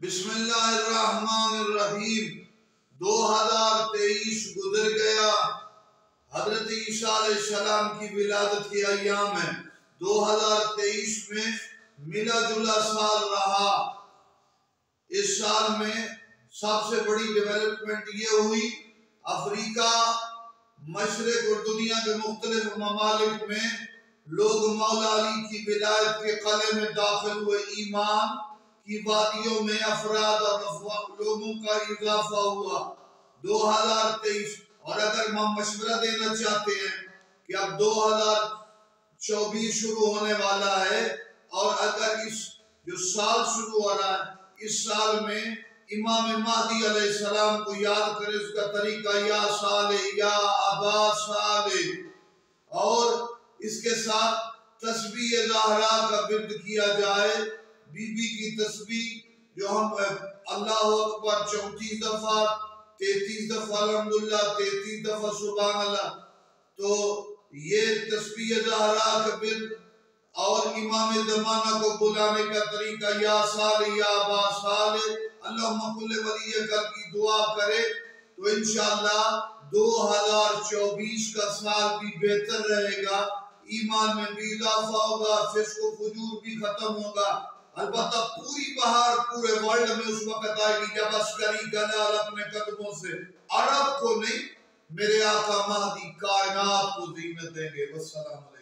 بسم اللہ الرحمن الرحیم 2023 گزر گیا۔ حضرت عیسیٰ علیہ السلام کی ولادت کے ایام ہے۔ 2023 میں ملا جلا سال رہا۔ اس سال میں سب سے بڑی ڈیولپمنٹ یہ ہوئی، افریقہ، مشرق اور دنیا کے مختلف ممالک میں لوگ مولا علی کی ولایت کے قلعے میں داخل ہوئے۔ ایمان کی وادیوں میں افراد اور لوگوں کا اضافہ ہوا۔ 2023 اور اگر ہم مشورہ دینا چاہتے ہیں کہ اب 2024 شروع ہونے والا ہے، اور اگر اس جو سال شروع ہو رہا ہے اس سال میں امام مہدی علیہ السلام کو یاد کرے، اس کا طریقہ یا صالح یا ابا صالح، اور اس کے ساتھ تسبیح زہرا کا ورد کیا جائے۔ بی بی کی تسبیح جو ہم اللہ اکبر 34 دفعہ، 33 دفعہ الحمدللہ، 33 دفعہ سبحان اللہ، تو یہ تسبیح زہرا کا ورد اور امام زمانہ کو بلانے کا طریقہ یا صالح یا ابا صالح، اللہم کل ولی کا کی دعا کرے تو انشاءاللہ 2024 کا سال بھی بہتر رہے گا، ایمان میں بھی اضافہ ہوگا، فسق و فجور بھی ختم ہوگا۔ البتہ پوری بہار پورے ورلڈ میں اس وقت آئے گی جب عسکری گلال اپنے قدموں سے عرب کو نہیں، میرے آقا مہدی کائنات کو زینت دیں گے۔ والسلام۔